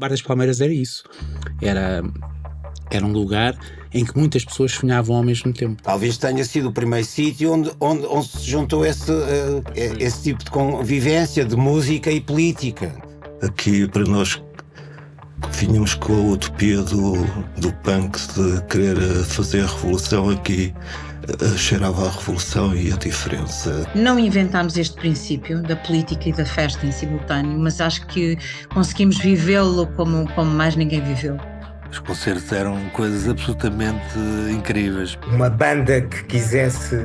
Bar das Palmeiras era isso. Era um lugar em que muitas pessoas sonhavam ao mesmo tempo. Talvez tenha sido o primeiro sítio onde se juntou esse tipo de convivência de música e política. Aqui, para nós, vinhamos com a utopia do punk, de querer fazer a revolução aqui, cheirava a revolução e a diferença. Não inventámos este princípio da política e da festa em simultâneo, mas acho que conseguimos vivê-lo como mais ninguém viveu. Os concertos eram coisas absolutamente incríveis. Uma banda que quisesse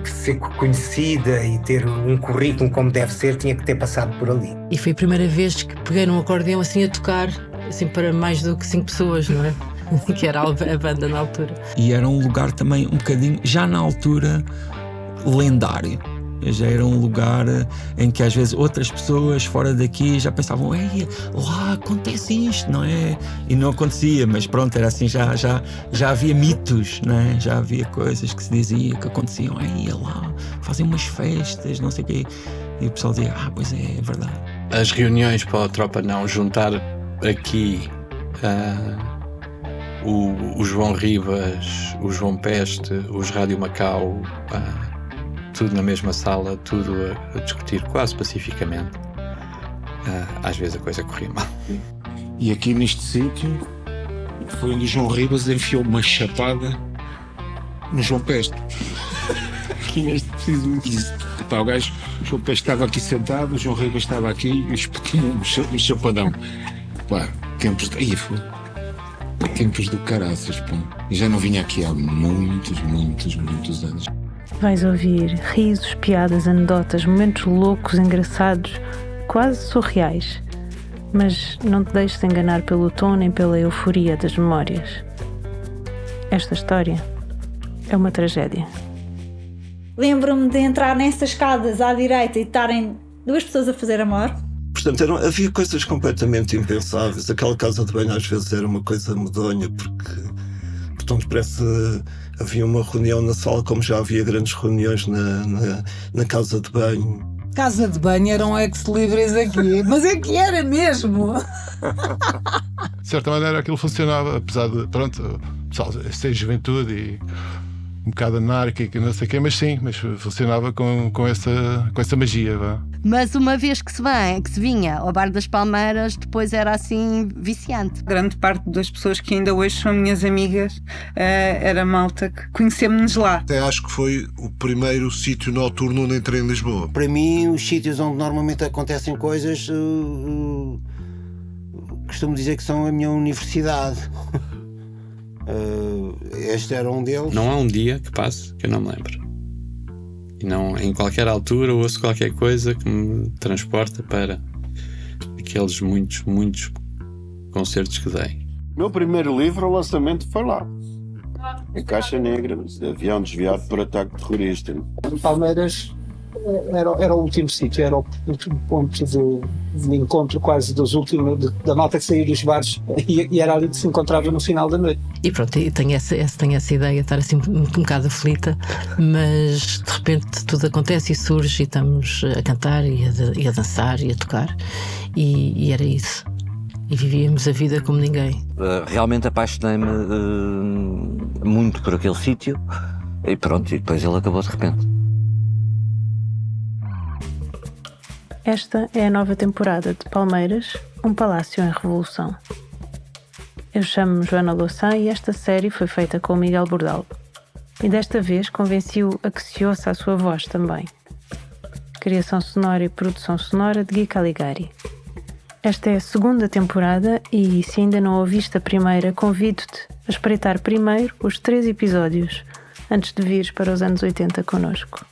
ser conhecida e ter um currículo como deve ser, tinha que ter passado por ali. E foi a primeira vez que peguei num acordeão assim a tocar, assim para mais do que 5 pessoas, não é? Que era a banda na altura. E era um lugar também um bocadinho, já na altura, lendário. Já era um lugar em que às vezes outras pessoas fora daqui já pensavam, ei, lá acontece isto, não é? E não acontecia, mas pronto, era assim, já havia mitos, não é? Já havia coisas que se dizia que aconteciam, ei, lá, fazem umas festas, não sei o quê. E o pessoal dizia, pois é verdade. As reuniões para a Tropa Não, juntar aqui o João Ribas, o João Peste, os Rádio Macau, tudo na mesma sala, tudo a discutir quase pacificamente. Às vezes a coisa corria mal. E aqui neste sítio foi onde o João Ribas enfiou uma chapada no João Peste. Aqui neste preciso o João Peste estava aqui sentado, o João Ribas estava aqui e espetinho um chapadão. Tempos do caraças, pô. E já não vinha aqui há muitos anos. Vais ouvir risos, piadas, anedotas, momentos loucos, engraçados, quase surreais. Mas não te deixes enganar pelo tom nem pela euforia das memórias. Esta história é uma tragédia. Lembro-me de entrar nessas escadas à direita e estarem 2 pessoas a fazer amor. Portanto, havia coisas completamente impensáveis. Aquela casa de banho às vezes era uma coisa medonha, porque, portanto, parece havia uma reunião na sala, como já havia grandes reuniões na casa de banho. Casa de banho era um ex-libris aqui, mas é que era mesmo. De certa maneira aquilo funcionava, apesar de, pronto, pessoal, ser juventude e um bocado anárquico e não sei o quê, mas sim, mas funcionava com essa magia, vá. Mas uma vez que se vinha ao Bar das Palmeiras, depois era assim viciante. Grande parte das pessoas que ainda hoje são minhas amigas era malta que conhecemos-nos lá. Até acho que foi o primeiro sítio noturno onde entrei em Lisboa. Para mim, os sítios onde normalmente acontecem coisas, costumo dizer que são a minha universidade. Este era um deles. Não há um dia que passe que eu não me lembro. E não, em qualquer altura ouço qualquer coisa que me transporta para aqueles muitos concertos que dei. Meu primeiro livro, o lançamento foi lá, em Caixa Negra, avião desviado por ataque terrorista. Palmeiras era o último sítio, era o último ponto de encontro quase da malta que saía dos bares e era ali que se encontrava no final da noite. E pronto, tenho essa ideia de estar assim um bocado aflita, mas de repente tudo acontece e surge e estamos a cantar e a dançar e a tocar e era isso. E vivíamos a vida como ninguém. Realmente apaixonei-me muito por aquele sítio e pronto, e depois ele acabou de repente. Esta é a nova temporada de Palmeiras, um palácio em revolução. Eu chamo-me Joana Louçã e esta série foi feita com o Miguel Bordal. E desta vez convenci-o a que se ouça a sua voz também. Criação sonora e produção sonora de Gui Caligari. Esta é a 2ª temporada e, se ainda não ouviste a primeira, convido-te a espreitar primeiro os 3 episódios, antes de vires para os anos 80 connosco.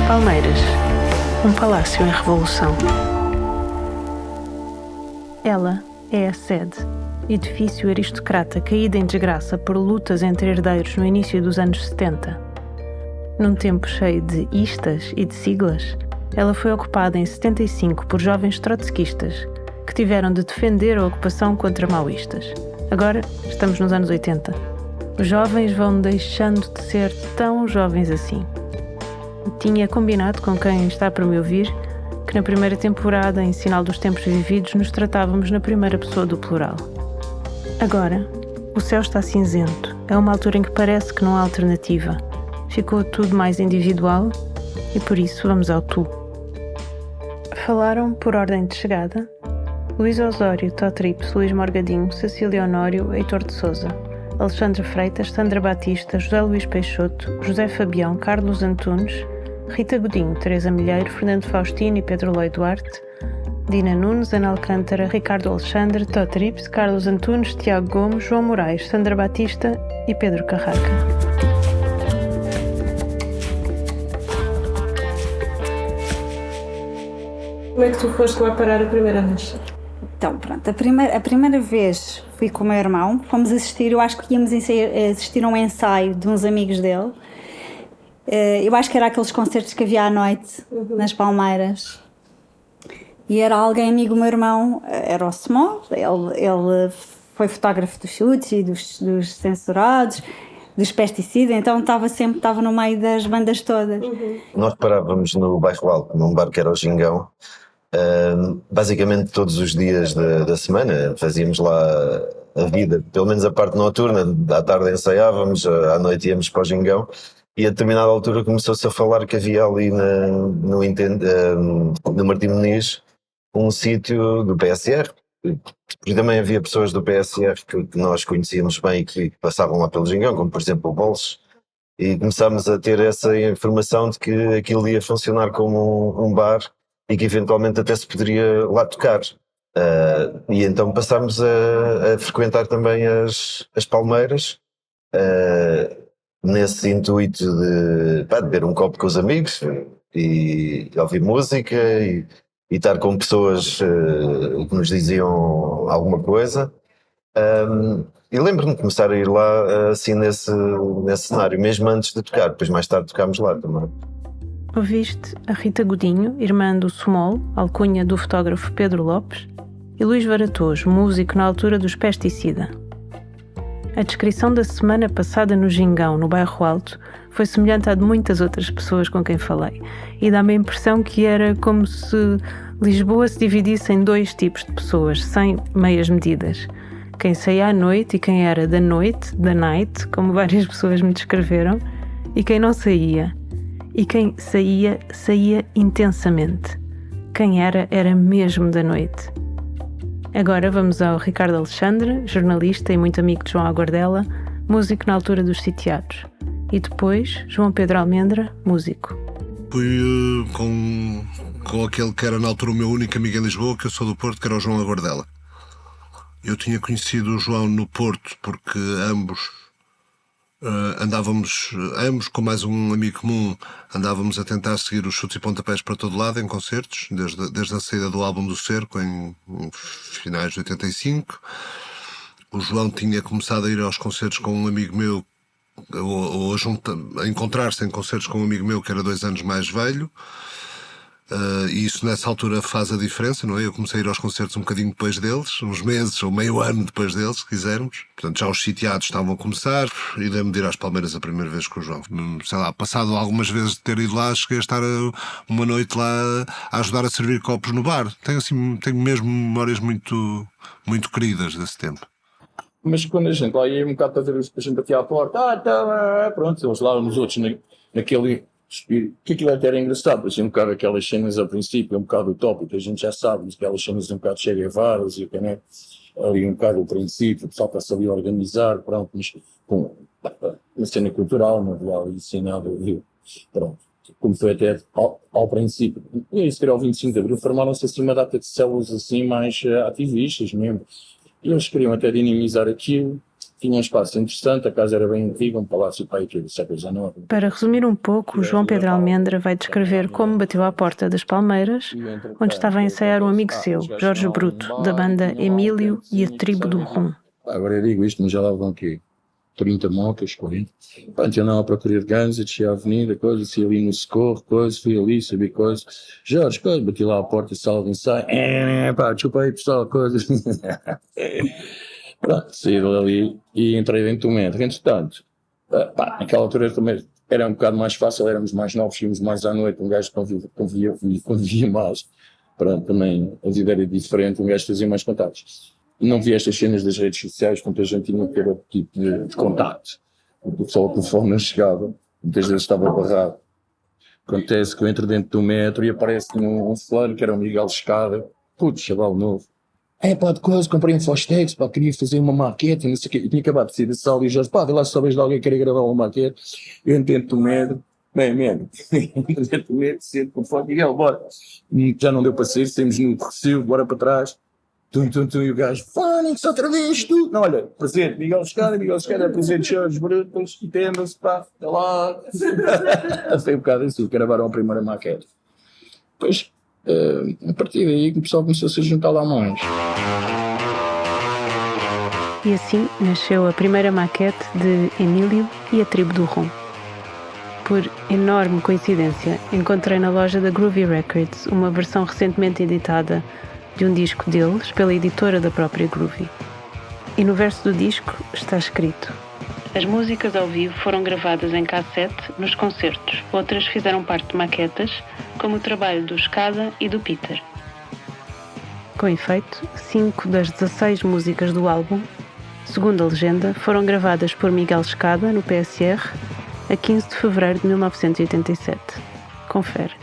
Palmeiras, um palácio em revolução. Ela é a sede, edifício aristocrata caído em desgraça por lutas entre herdeiros no início dos anos 70. Num tempo cheio de istas e de siglas, ela foi ocupada em 75 por jovens trotskistas que tiveram de defender a ocupação contra maoístas. Agora estamos nos anos 80. Os jovens vão deixando de ser tão jovens assim. Tinha combinado com quem está para me ouvir que na primeira temporada, em sinal dos tempos vividos, nos tratávamos na primeira pessoa do plural. Agora, o céu está cinzento. É uma altura em que parece que não há alternativa. Ficou tudo mais individual e por isso vamos ao tu. Falaram, por ordem de chegada, Luís Osório, Tó Trips, Luís Morgadinho, Cecília Honório, Heitor de Sousa, Alexandre Freitas, Sandra Batista, José Luís Peixoto, José Fabião, Carlos Antunes, Rita Godinho, Teresa Milheiro, Fernando Faustino e Pedro Loi Duarte, Dina Nunes, Ana Alcântara, Ricardo Alexandre, Tó Trips, Carlos Antunes, Tiago Gomes, João Moraes, Sandra Batista e Pedro Carraca. Como é que tu foste lá parar a primeira vez? Então, pronto, a primeira vez fui com o meu irmão, fomos assistir, eu acho que íamos assistir a um ensaio de uns amigos dele. Eu acho que era aqueles concertos que havia à noite, nas Palmeiras. E era alguém amigo do meu irmão, era o Small, ele foi fotógrafo dos chutes e dos censurados, dos pesticidas, então estava no meio das bandas todas. Nós parávamos no Bairro Alto, num bar que era o Gingão, basicamente todos os dias da semana, fazíamos lá a vida, pelo menos a parte noturna, à tarde ensaiávamos, à noite íamos para o Gingão, e a determinada altura começou-se a falar que havia ali no Martim Muniz um sítio do PSR, porque também havia pessoas do PSR que nós conhecíamos bem e que passavam lá pelo Gingão, como por exemplo o Bolsos, e começámos a ter essa informação de que aquilo ia funcionar como um bar e que eventualmente até se poderia lá tocar. E então passámos a frequentar também as Palmeiras, nesse intuito de beber um copo com os amigos e ouvir música e estar com pessoas que nos diziam alguma coisa. E lembro-me de começar a ir lá assim nesse cenário, mesmo antes de tocar, depois mais tarde tocámos lá também. Ouviste a Rita Godinho, irmã do Sumol, alcunha do fotógrafo Pedro Lopes, e Luís Varatojo, músico na altura dos Pesticida. A descrição da semana passada no Gingão, no Bairro Alto, foi semelhante à de muitas outras pessoas com quem falei, e dá-me a impressão que era como se Lisboa se dividisse em dois tipos de pessoas, sem meias medidas. Quem saía à noite e quem era da noite, da night, como várias pessoas me descreveram, e quem não saía. E quem saía, saía intensamente. Quem era mesmo da noite. Agora vamos ao Ricardo Alexandre, jornalista e muito amigo de João Aguardela, músico na altura dos Sitiados. E depois, João Pedro Almendra, músico. Fui com aquele que era na altura o meu único amigo em Lisboa, que eu sou do Porto, que era o João Aguardela. Eu tinha conhecido o João no Porto porque ambos andávamos, com mais um amigo comum, andávamos a tentar seguir os chutes e pontapés para todo lado em concertos, desde a saída do álbum do Cerco em finais de 85. O João tinha começado a ir aos concertos com um amigo meu, ou a encontrar-se em concertos com um amigo meu que era 2 anos mais velho. E isso nessa altura faz a diferença, não é? Eu comecei a ir aos concertos um bocadinho depois deles, uns meses ou meio ano depois deles, se quisermos. Portanto, já os Sitiados estavam a começar e lembro de ir às Palmeiras a primeira vez com o João. Sei lá, passado algumas vezes de ter ido lá, cheguei a estar uma noite lá a ajudar a servir copos no bar. Tenho mesmo memórias muito, muito queridas desse tempo. Mas quando a gente lá ia um bocado para ver a gente batia à porta, pronto, eles lá nos outros naquele espírito, que aquilo até era engraçado, assim, um bocado aquelas cenas ao princípio, um bocado utópico, a gente já sabe, aquelas cenas um bocado Che Guevaras e o que é, ali um bocado o princípio, o pessoal está-se ali a organizar, pronto, mas com uma cena cultural, não havia ali ensinado, pronto, como foi até ao princípio. E aí, se calhar, ao 25 de Abril, formaram-se assim uma data de células assim mais ativistas mesmo, e eles queriam até dinamizar aquilo. Tinha um espaço interessante, a casa era bem antiga, um palácio para aquilo, século XIX. Para resumir um pouco, o João Pedro Almendra vai descrever como bateu à porta das Palmeiras, onde estava a ensaiar um amigo seu, Jorge Bruto, da banda Emílio e a Tribo do Rum. Agora eu digo isto, mas já lá vão aqui 30 mocas, 40. Pronto, eu andava à procura de ganza, descia a avenida, coisa, descia ali no Socorro, coisa, fui ali, sabia coisa. Jorge, coisa, bati lá à porta, sala de ensaio, pá, desculpa aí pessoal, coisa. Pronto, saí dali e entrei dentro do metro. Entretanto, pá, naquela altura também era um bocado mais fácil, éramos mais novos, íamos mais à noite, um gajo convivia mais. Pronto, também a vida era diferente, um gajo fazia mais contatos. Não vi estas cenas das redes sociais, muita gente tinha que ter outro tipo de contato. Só o telefone não chegava, muitas vezes estava barrado. Acontece que eu entro dentro do metro e aparece-me um fulano que era o Miguel Escada, putz, chaval novo. Pá, de coisa, comprei um Fostex, pá, queria fazer uma maquete, não sei o quê. Eu tinha acabado de sair da sala e já, pá, vê lá se talvez de alguém queria gravar uma maquete. Eu entro dentro do metro, bem, entro dentro do metro, sento com o fone, Miguel, bora. Já não deu para sair, saímos no Recife, bora para trás. E o gajo, Fónix, outra vez tu. Não, olha, presente, Miguel Escada, presente, Jorge Brutos, entenda-se, pá, até lá. Foi um bocado assim, gravaram a primeira maquete. Depois, a partir daí, o pessoal começou-se a juntar lá mais. E assim nasceu a primeira maquete de Emílio e a Tribo do Rum. Por enorme coincidência, encontrei na loja da Groovy Records uma versão recentemente editada de um disco deles pela editora da própria Groovy. E no verso do disco está escrito: as músicas ao vivo foram gravadas em cassete nos concertos, outras fizeram parte de maquetas, como o trabalho do Escada e do Peter. Com efeito, 5 das 16 músicas do álbum, segundo a legenda, foram gravadas por Miguel Escada no PSR a 15 de fevereiro de 1987. Confere.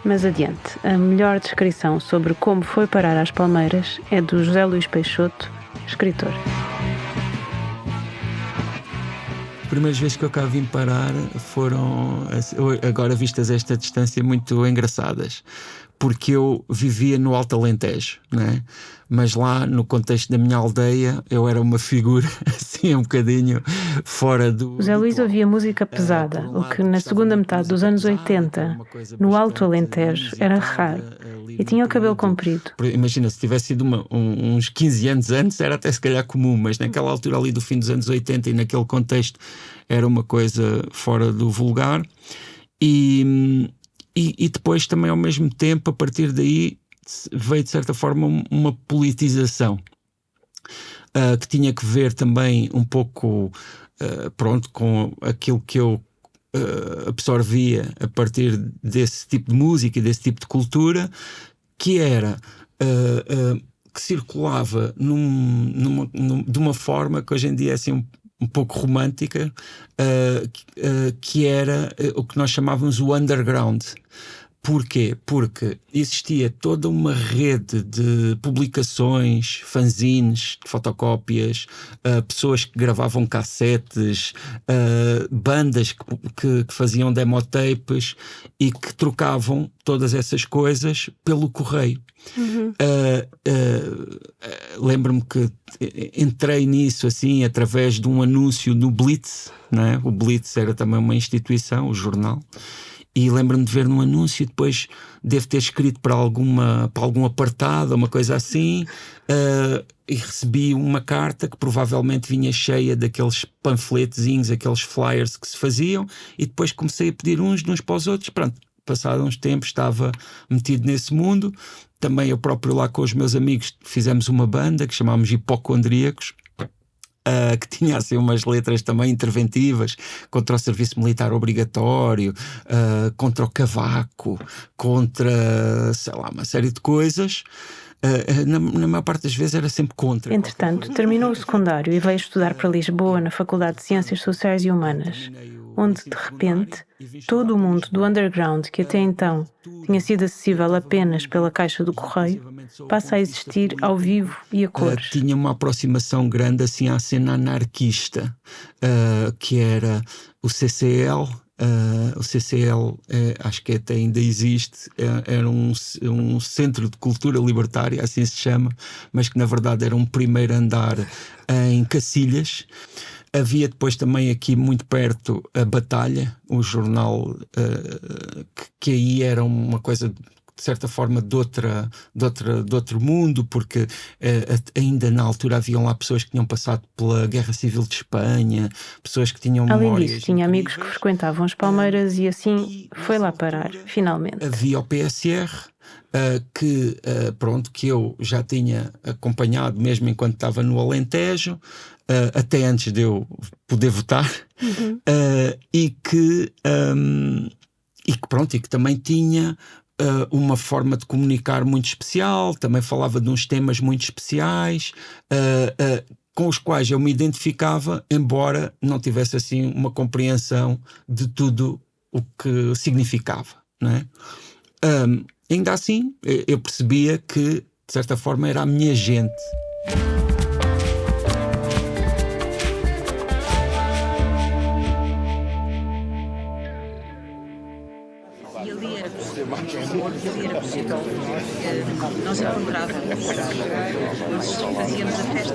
Mas adiante, a melhor descrição sobre como foi parar às Palmeiras é do José Luís Peixoto, escritor. As primeiras vezes que eu cá vim parar foram, agora vistas a esta distância, muito engraçadas, porque eu vivia no Alto Alentejo, né? Mas lá no contexto da minha aldeia eu era uma figura assim um bocadinho fora do... José Luís ouvia música pesada, o que na segunda metade dos anos 80, no Alto Alentejo, era raro, e tinha o cabelo comprido. Imagina, se tivesse sido uns 15 anos antes era até se calhar comum, mas naquela altura ali do fim dos anos 80 e naquele contexto era uma coisa fora do vulgar. E depois também ao mesmo tempo, a partir daí, veio de certa forma uma politização que tinha que ver também um pouco com aquilo que eu absorvia a partir desse tipo de música e desse tipo de cultura, que era que circulava de uma forma que hoje em dia é assim um pouco romântica, que era o que nós chamávamos o underground. Porquê? Porque existia toda uma rede de publicações, fanzines, fotocópias, pessoas que gravavam cassetes, bandas que faziam demotapes e que trocavam todas essas coisas pelo correio. Uhum. Lembro-me que entrei nisso assim através de um anúncio no Blitz, né? O Blitz era também uma instituição, o jornal. E lembro-me de ver num anúncio, depois devo ter escrito para algum apartado, uma coisa assim, e recebi uma carta que provavelmente vinha cheia daqueles panfletozinhos, aqueles flyers que se faziam, e depois comecei a pedir uns para os outros. Pronto, passado uns tempos estava metido nesse mundo. Também eu próprio lá com os meus amigos fizemos uma banda que chamámos Hipocondríacos, que tinha assim umas letras também interventivas contra o serviço militar obrigatório, contra o cavaco, contra, sei lá, uma série de coisas. Na maior parte das vezes era sempre contra. Entretanto, terminou o secundário e veio estudar para Lisboa na Faculdade de Ciências Sociais e Humanas, onde, de repente, todo o mundo do underground, que até então tinha sido acessível apenas pela caixa do correio, passa a existir ao vivo e a cores. Tinha uma aproximação grande assim à cena anarquista, que era o CCL. O CCL, acho que até ainda existe, era um centro de cultura libertária, assim se chama, mas que na verdade era um primeiro andar em Cacilhas. Havia depois também aqui muito perto a Batalha, o jornal, que aí era uma coisa de certa forma de outro mundo, porque ainda na altura haviam lá pessoas que tinham passado pela Guerra Civil de Espanha, pessoas que tinham Além memórias. disso, tinha amigos que frequentavam as Palmeiras e assim foi lá parar, finalmente. Havia o PSR, que eu já tinha acompanhado mesmo enquanto estava no Alentejo, até antes de eu poder votar, e que também tinha uma forma de comunicar muito especial, também falava de uns temas muito especiais, com os quais eu me identificava, embora não tivesse assim uma compreensão de tudo o que significava, não é? Ainda assim, eu percebia que, de certa forma, era a minha gente. E ali era possível. Nós encontrávamos, nós fazíamos a festa.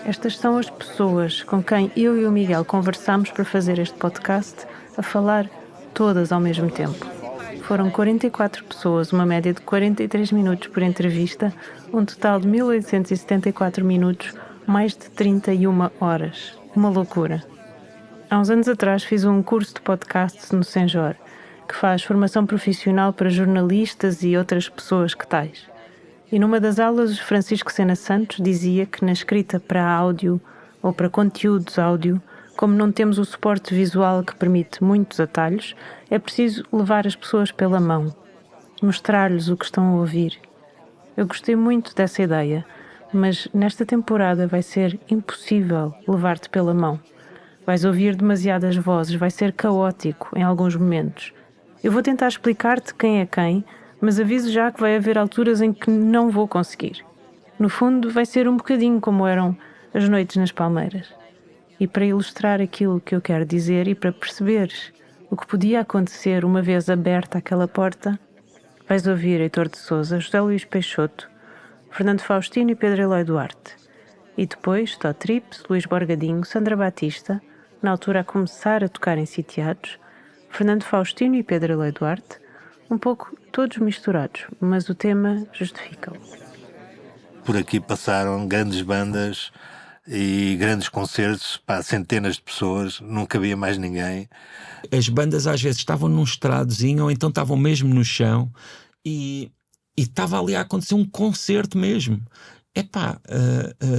Estas são as pessoas com quem eu e o Miguel conversámos para fazer este podcast, a falar todas ao mesmo tempo. Foram 44 pessoas, uma média de 43 minutos por entrevista, um total de 1874 minutos, mais de 31 horas. Uma loucura. Há uns anos atrás fiz um curso de podcast no Senjor, que faz formação profissional para jornalistas e outras pessoas que tais. E numa das aulas, Francisco Sena Santos dizia que na escrita para áudio ou para conteúdos áudio, como não temos o suporte visual que permite muitos atalhos, é preciso levar as pessoas pela mão, mostrar-lhes o que estão a ouvir. Eu gostei muito dessa ideia, mas nesta temporada vai ser impossível levar-te pela mão. Vais ouvir demasiadas vozes, vai ser caótico em alguns momentos. Eu vou tentar explicar-te quem é quem, mas aviso já que vai haver alturas em que não vou conseguir. No fundo, vai ser um bocadinho como eram as noites nas Palmeiras. E para ilustrar aquilo que eu quero dizer e para perceberes o que podia acontecer uma vez aberta aquela porta, vais ouvir Heitor de Sousa, José Luís Peixoto, Fernando Faustino e Pedro Eloy Duarte. E depois Tó Trips, Luís Borgadinho, Sandra Batista, na altura a começar a tocar em sitiados, Fernando Faustino e Pedro Eloy Duarte, um pouco todos misturados, mas o tema justifica-o. Por aqui passaram grandes bandas e grandes concertos, centenas de pessoas, nunca havia mais ninguém. As bandas às vezes estavam num estradozinho ou então estavam mesmo no chão e estava ali a acontecer um concerto mesmo.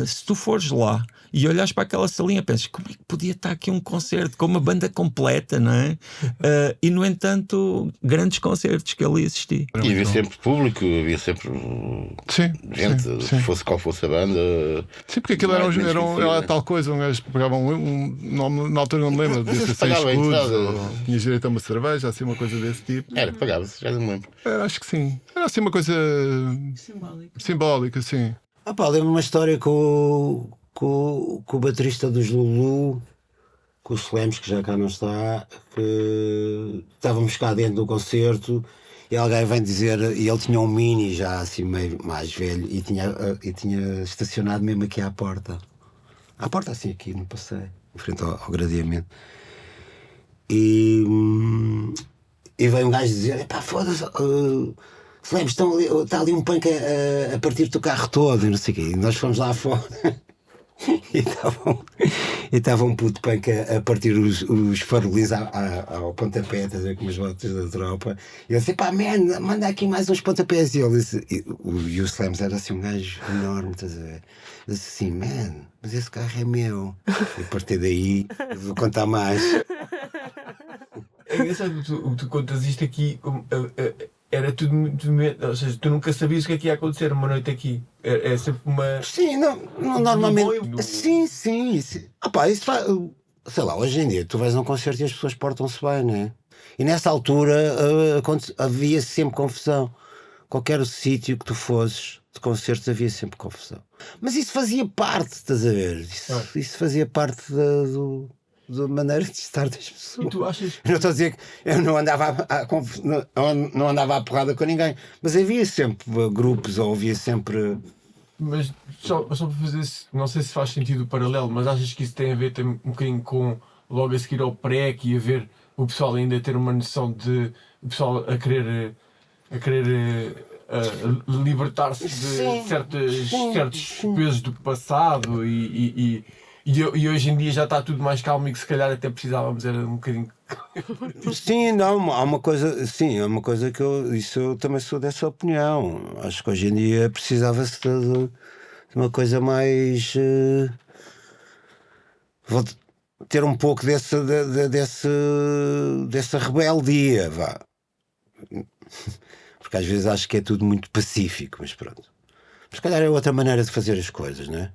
Se tu fores lá e olhares para aquela salinha, pensas, como é que podia estar aqui um concerto com uma banda completa, não é? E no entanto, grandes concertos que ali assisti. E havia sempre público, havia sempre gente, fosse qual fosse a banda. Sim, porque aquilo era tal coisa, um gajo pegava um nome, na altura não me lembro, devia ser 6 escudos, tinhas direito a uma cerveja, assim, uma coisa desse tipo. Pagava-se, já não me lembro. Acho que sim. Era assim uma coisa simbólica, sim. Lembro uma história com o baterista dos Lulu, com o Slems, que já cá não está, que estávamos cá dentro do concerto e alguém vem dizer, e ele tinha um Mini já assim meio mais velho e tinha estacionado mesmo aqui à porta assim aqui no passeio, em frente ao gradeamento, e veio um gajo dizer, foda-se, Slems, está ali um punk a partir do carro todo e não sei o quê, e nós fomos lá fora e estava um puto punk a partir os farolins ao pontapé, estás a ver, com as botas da tropa, e ele disse, manda aqui mais uns pontapés, e ele disse, e o Slems era assim um gajo enorme, estás a ver, ele disse assim, mas esse carro é meu, e a partir daí vou contar mais. É engraçado o que tu contas isto aqui, era tudo muito medo, ou seja, tu nunca sabias o que é que ia acontecer uma noite aqui. É sempre uma. Sim, não normalmente. Sim. Isso faz, sei lá, hoje em dia tu vais a um concerto e as pessoas portam-se bem, não é? E nessa altura havia sempre confusão. Qualquer sítio que tu fosses de concertos havia sempre confusão. Mas isso fazia parte, estás a ver? Isso fazia parte da maneira de estar das pessoas. E tu achas? Eu não estou a dizer que eu não andava à porrada com ninguém, mas havia sempre grupos, ou havia sempre. Mas só para fazer, não sei se faz sentido o paralelo, mas achas que isso tem a ver um bocadinho com logo a seguir ao pré, que ia ver o pessoal ainda ter uma noção de o pessoal a querer a querer libertar-se de certos pesos do passado e hoje em dia já está tudo mais calmo e que se calhar até precisávamos era um bocadinho. Sim, não, há uma coisa que eu também sou dessa opinião. Acho que hoje em dia precisava-se de uma coisa mais. Vou ter um pouco dessa rebeldia, vá. Porque às vezes acho que é tudo muito pacífico, mas pronto. Mas se calhar é outra maneira de fazer as coisas, não é?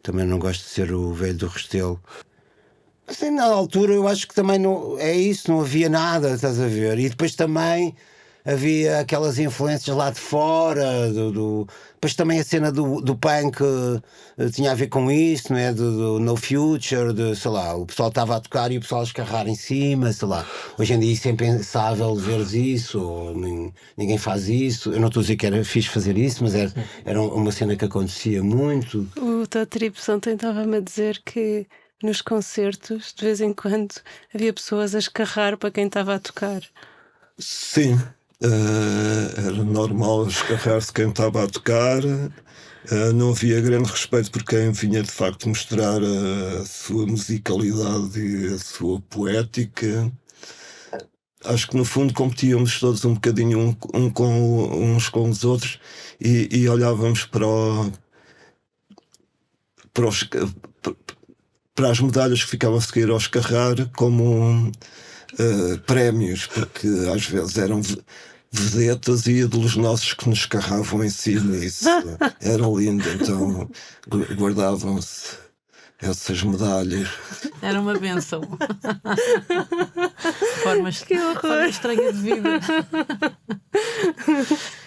Também não gosto de ser o velho do Restelo. Assim, na altura eu acho que também não é isso, não havia nada, estás a ver? E depois também havia aquelas influências lá de fora, depois também a cena do punk tinha a ver com isso, não é? Do No Future, sei lá, o pessoal estava a tocar e o pessoal a escarrar em cima, sei lá. Hoje em dia isso é impensável veres isso, ou ninguém faz isso. Eu não estou a dizer que era fixe fazer isso, mas era uma cena que acontecia muito. O Todd Trips ontem estava-me a dizer que nos concertos, de vez em quando, havia pessoas a escarrar para quem estava a tocar. Sim. Era normal escarrar-se quem estava a tocar, não havia grande respeito por quem vinha de facto mostrar a sua musicalidade e a sua poética. Acho que no fundo competíamos todos um bocadinho uns com os outros e olhávamos para as medalhas que ficavam a seguir ao escarrar como prémios, porque às vezes eram vedetas e ídolos nossos que nos escarravam em cima, e isso era lindo, então guardavam-se essas medalhas. Era uma bênção. Forma estranha de vida.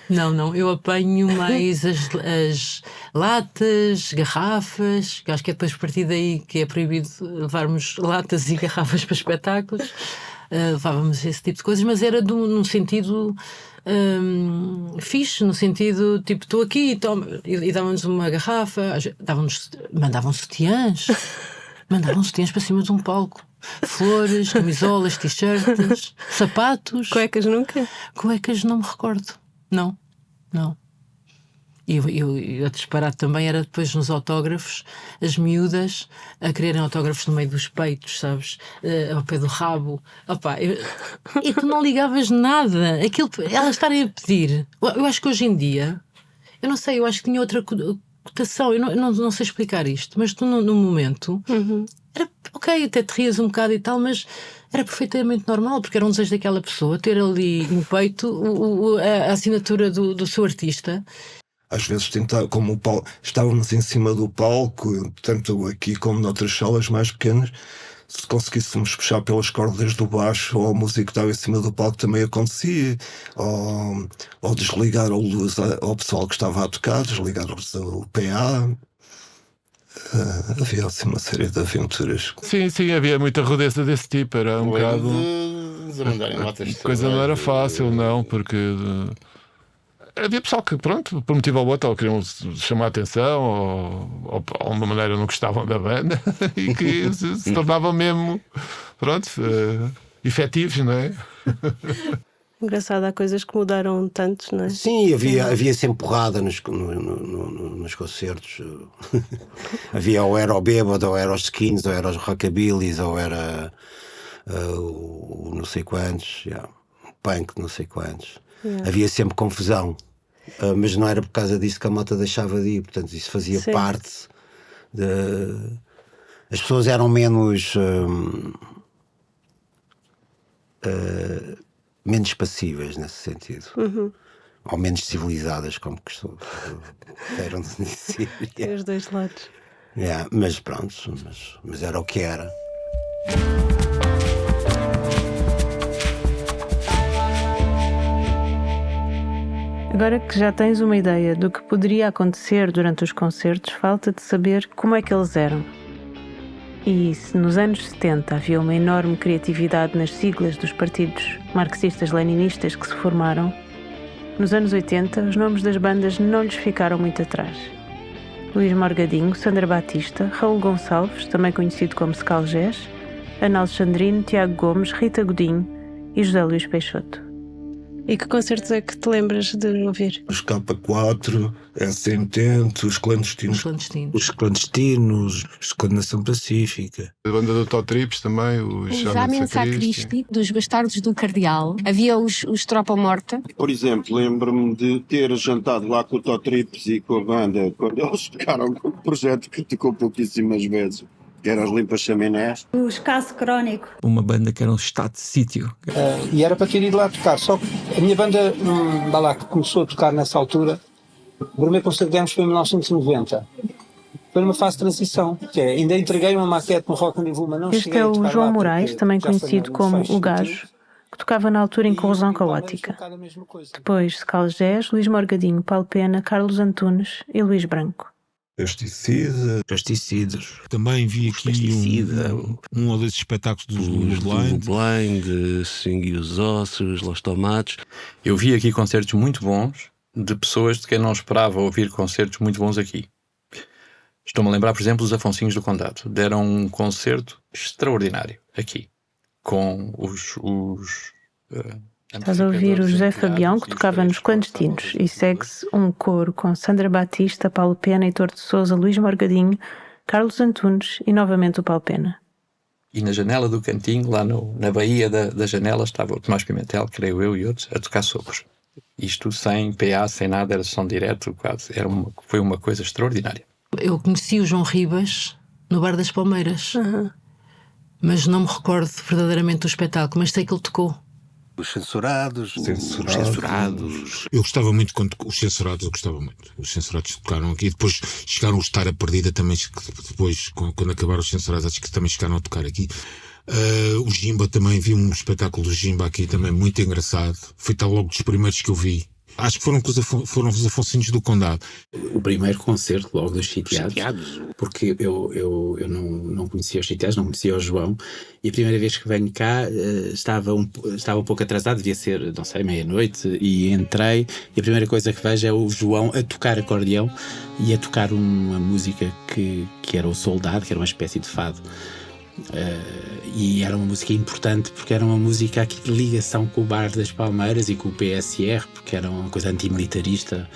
Não, eu apanho mais as latas, garrafas, que acho que é depois a partir daí que é proibido levarmos latas e garrafas para espetáculos. Levávamos esse tipo de coisas, mas era num sentido fixe, no sentido tipo, estou aqui e dávamos uma garrafa, mandavam sutiãs para cima de um palco, flores, camisolas, t-shirts, sapatos. Cuecas nunca? Cuecas não me recordo, não. E o disparate também era depois nos autógrafos, as miúdas a quererem autógrafos no meio dos peitos, sabes? Ao pé do rabo. E tu não ligavas nada. Elas estarem a pedir. Eu acho que hoje em dia, eu não sei, eu acho que tinha outra cotação. Eu não sei explicar isto, mas tu no momento era ok, até te rias um bocado e tal, mas era perfeitamente normal, porque era um desejo daquela pessoa ter ali no peito a assinatura do seu artista. Às vezes como estávamos em cima do palco, tanto aqui como noutras salas mais pequenas, se conseguíssemos puxar pelas cordas do baixo, ou a música que estava em cima do palco também acontecia, ou desligar a luz ao pessoal que estava a tocar, desligar o PA. Havia assim uma série de aventuras. Sim, havia muita rudeza desse tipo, era um bocado. A coisa não era fácil, não, porque havia pessoal que, pronto, por motivo ou outro, ou queriam chamar a atenção, ou de alguma maneira não gostavam da banda e que se tornavam mesmo, pronto, efetivos, não é? Engraçado, há coisas que mudaram tanto, não é? Sim, havia sempre porrada nos concertos. Havia ou era o bêbado, ou era os skins, ou era os rockabillys, ou era o não sei quantos, o punk não sei quantos. Havia sempre confusão, mas não era por causa disso que a malta deixava de ir, portanto isso fazia parte as pessoas eram menos passivas nesse sentido, ou menos civilizadas, como eram de dizer. Tem os dois lados. Mas pronto, mas era o que era. Agora que já tens uma ideia do que poderia acontecer durante os concertos, falta-te saber como é que eles eram. E se nos anos 70 havia uma enorme criatividade nas siglas dos partidos marxistas-leninistas que se formaram, nos anos 80 os nomes das bandas não lhes ficaram muito atrás. Luís Morgadinho, Sandra Batista, Raul Gonçalves, também conhecido como Scalgés, Ana Alexandrino, Tiago Gomes, Rita Godinho e José Luís Peixoto. E que concertos é que te lembras de ouvir? Os K4, S80, os clandestinos. Os clandestinos, os Condenação Pacífica. A banda do Totrips também, os Examen Sacristi, dos Bastardos do Cardeal. Havia os Tropa Morta. Por exemplo, lembro-me de ter jantado lá com o Totrips e com a banda quando eles tocaram com o projeto que tocou pouquíssimas vezes, que eram as Limpas Chaminés. O Escasso Crónico. Uma banda que era um estado de sítio. E era para ter ido lá tocar, só que a minha banda lá que começou a tocar nessa altura, o primeiro concerto que demos foi em 1990. Foi numa fase de transição, que é, ainda entreguei uma maquete no Rock and Roll, mas não Este cheguei é a o tocar João lá Moraes, porque também já foi conhecido no como fecho o do Gajo, que tocava na altura em Corrosão Caótica. Depois Scalgés, Luís Morgadinho, Paulo Pena, Carlos Antunes e Luís Branco. Pesticidas. Também vi aqui um ou dois espetáculos dos Blind. Blind, Sangue e os Ossos, Los Tomates. Eu vi aqui concertos muito bons de pessoas de quem não esperava ouvir concertos muito bons aqui. Estou-me a lembrar, por exemplo, os Afonsinhos do Condado. Deram um concerto extraordinário aqui, com Estás a ouvir o José Fabião, que tocava nos Clandestinos, e segue-se um coro com Sandra Batista, Paulo Pena, Heitor de Souza, Luís Morgadinho, Carlos Antunes e novamente o Paulo Pena. E na janela do cantinho, lá na baía da janela, estava o Tomás Pimentel, creio eu, e outros, a tocar sopros. Isto sem PA, sem nada, era som direto, quase. Foi uma coisa extraordinária. Eu conheci o João Ribas no Bar das Palmeiras, mas não me recordo verdadeiramente do espetáculo, mas sei que ele tocou. Os censurados. Eu gostava muito quando os censurados, eu gostava muito. Os censurados tocaram aqui, depois chegaram a estar a perdida também, depois, quando acabaram os censurados, acho que também chegaram a tocar aqui. O Jimba também, vi um espetáculo do Jimba aqui também, muito engraçado. Foi tal logo dos primeiros que eu vi. Acho que foram os Afonsinhos do Condado. O primeiro concerto logo dos Sitiados, porque eu não conhecia os Sitiados, não conhecia o João, e a primeira vez que venho cá estava um pouco atrasado, devia ser, não sei, meia-noite, e entrei, e a primeira coisa que vejo é o João a tocar acordeão e a tocar uma música que era o Soldado, que era uma espécie de fado. E era uma música importante porque era uma música aqui de ligação com o Bar das Palmeiras e com o PSR, porque era uma coisa antimilitarista,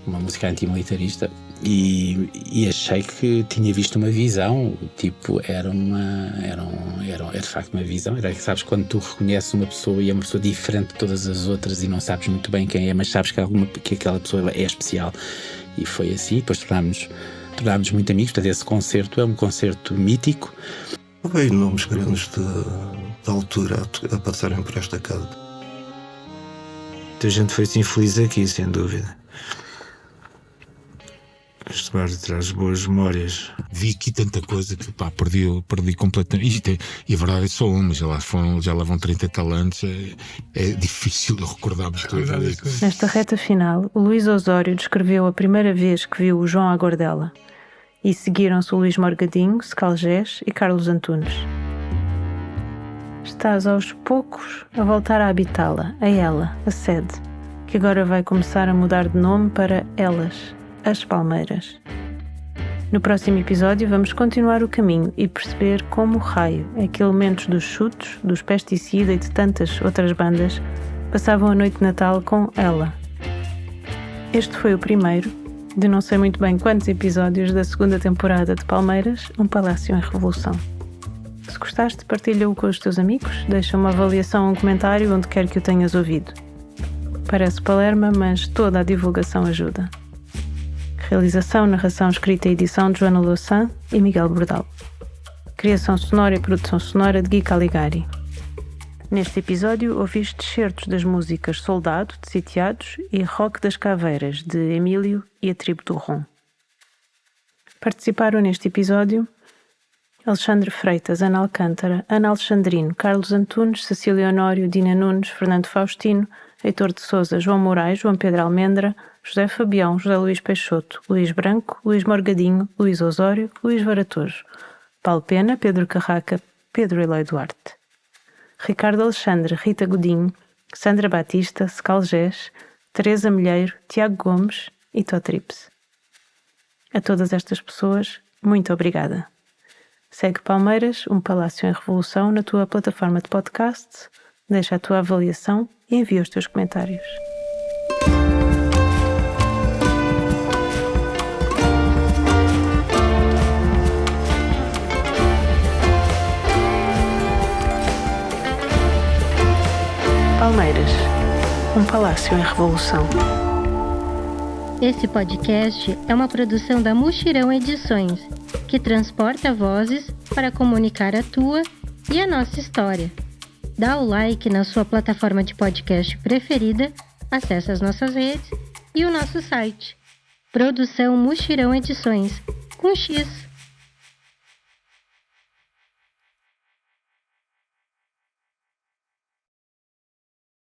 uma música antimilitarista, e achei que tinha visto uma visão, tipo, era de facto uma visão. Era que, sabes, quando tu reconheces uma pessoa e é uma pessoa diferente de todas as outras e não sabes muito bem quem é, mas sabes que aquela pessoa é especial, e foi assim. Depois tornámos muito amigos. Portanto, esse concerto é um concerto mítico. Veio nomes grandes da altura a passarem por esta casa. Muita gente foi-se infeliz aqui, sem dúvida. Este bar traz boas memórias. Vi aqui tanta coisa que perdi completamente. E a verdade é só uma, já lá vão 30 e tal anos, é difícil de recordarmos tudo. Nesta reta final, o Luís Osório descreveu a primeira vez que viu o João à Gordela. E seguiram-se o Luís Morgadinho, Scalgés e Carlos Antunes. Estás aos poucos a voltar a habitá-la, a ela, a sede, que agora vai começar a mudar de nome para Elas, as Palmeiras. No próximo episódio vamos continuar o caminho e perceber como o raio é que elementos dos Chutos, dos Pesticida e de tantas outras bandas passavam a noite de Natal com ela. Este foi o primeiro de não sei muito bem quantos episódios da segunda temporada de Palmeiras, um Palácio em Revolução. Se gostaste, partilha-o com os teus amigos, deixa uma avaliação ou um comentário onde quer que o tenhas ouvido. Parece palerma, mas toda a divulgação ajuda. Realização, narração, escrita e edição de Joana Louçã e Miguel Bordal. Criação sonora e produção sonora de Gui Caligari. Neste episódio ouviste excertos das músicas Soldado, de Sitiados, e Roque das Caveiras, de Emílio e a Tribo do Ron. Participaram neste episódio Alexandre Freitas, Ana Alcântara, Ana Alexandrino, Carlos Antunes, Cecília Honório, Dina Nunes, Fernando Faustino, Heitor de Souza, João Moraes, João Pedro Almendra, José Fabião, José Luís Peixoto, Luís Branco, Luís Morgadinho, Luís Osório, Luís Varatojo, Paulo Pena, Pedro Carraca, Pedro Eloy Duarte. Ricardo Alexandre, Rita Godinho, Sandra Batista, Scalgés, Teresa Milheiro, Tiago Gomes e Totrips. A todas estas pessoas, muito obrigada. Segue Palmeiras, um Palácio em Revolução na tua plataforma de podcasts Deixa a tua avaliação e envia os teus comentários. Palmeiras, um palácio em revolução. Esse podcast é uma produção da Muxirão Edições, que transporta vozes para comunicar a tua e a nossa história. Dá o like na sua plataforma de podcast preferida, acesse as nossas redes e o nosso site. Produção Muxirão Edições, com X.